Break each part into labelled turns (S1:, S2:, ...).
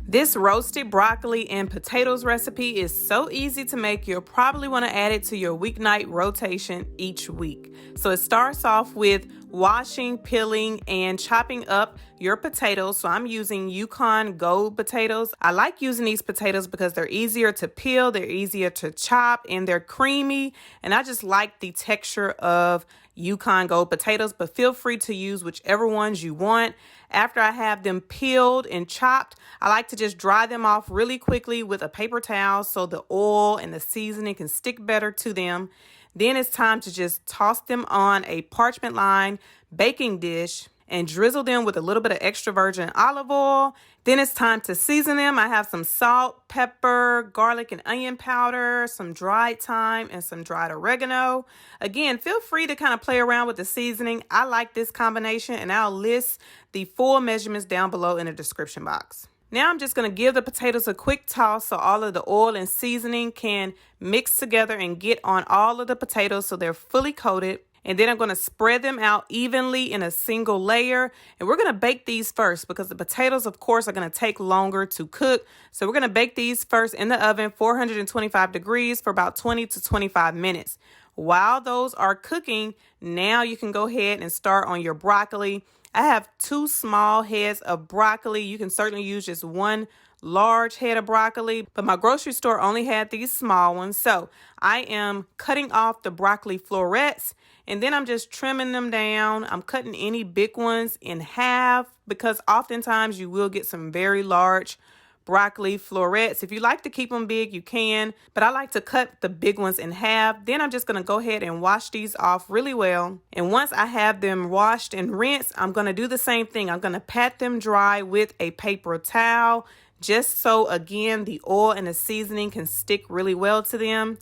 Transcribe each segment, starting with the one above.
S1: This roasted broccoli and potatoes recipe is so easy to make, you'll probably want to add it to your weeknight rotation each week. So it starts off with washing, peeling, and chopping up your potatoes. So I'm using Yukon Gold potatoes. I like using these potatoes because they're easier to peel, they're easier to chop, and they're creamy. And I just like the texture of Yukon Gold potatoes, but feel free to use whichever ones you want. After I have them peeled and chopped, I like to just dry them off really quickly with a paper towel so the oil and the seasoning can stick better to them. Then it's time to just toss them on a parchment lined baking dish and drizzle them with a little bit of extra virgin olive oil. Then it's time to season them. I have some salt, pepper, garlic and onion powder, some dried thyme, and some dried oregano. Again, feel free to kind of play around with the seasoning. I like this combination, and I'll list the full measurements down below in the description box. Now I'm just going to give the potatoes a quick toss so all of the oil and seasoning can mix together and get on all of the potatoes so they're fully coated. And then I'm going to spread them out evenly in a single layer. And we're going to bake these first because the potatoes, of course, are going to take longer to cook. So we're going to bake these first in the oven, 425 degrees for about 20 to 25 minutes. While those are cooking, now you can go ahead and start on your broccoli. I have 2 small heads of broccoli. You can certainly use just 1 large head of broccoli, but my grocery store only had these small ones. So I am cutting off the broccoli florets, and then I'm just trimming them down. I'm cutting any big ones in half because oftentimes you will get some very large broccoli florets. If you like to keep them big, you can, but I like to cut the big ones in half. Then I'm just going to go ahead and wash these off really well. And once I have them washed and rinsed, I'm going to do the same thing. I'm going to pat them dry with a paper towel, just so, again, the oil and the seasoning can stick really well to them.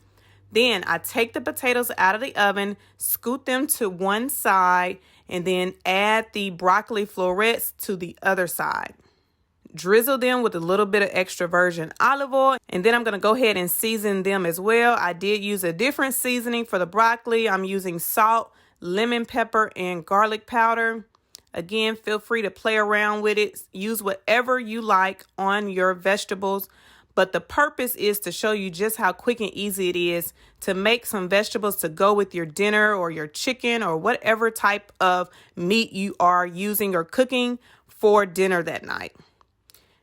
S1: Then I take the potatoes out of the oven, scoot them to one side, and then add the broccoli florets to the other side. Drizzle them with a little bit of extra virgin olive oil, and then I'm going to go ahead and season them as well. I did use a different seasoning for the broccoli. I'm using salt, lemon pepper, and garlic powder. Again, feel free to play around with it. Use whatever you like on your vegetables. But the purpose is to show you just how quick and easy it is to make some vegetables to go with your dinner or your chicken or whatever type of meat you are using or cooking for dinner that night.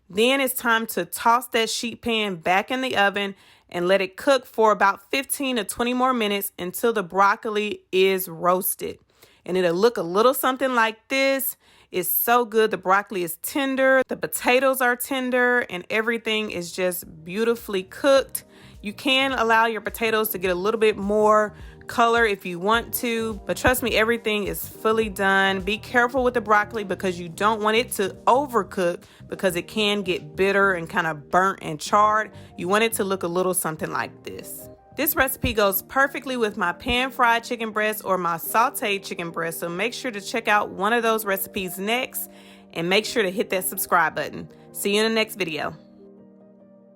S1: Then it's time to toss that sheet pan back in the oven and let it cook for about 15 to 20 more minutes until the broccoli is roasted. And it'll look a little something like this. It's so good. The broccoli is tender, the potatoes are tender, and everything is just beautifully cooked. You can allow your potatoes to get a little bit more color if you want to, but trust me, everything is fully done. Be careful with the broccoli because you don't want it to overcook because it can get bitter and kind of burnt and charred. You want it to look a little something like this. This recipe goes perfectly with my pan-fried chicken breast or my sauteed chicken breast, so make sure to check out one of those recipes next and make sure to hit that subscribe button. See you in the next video.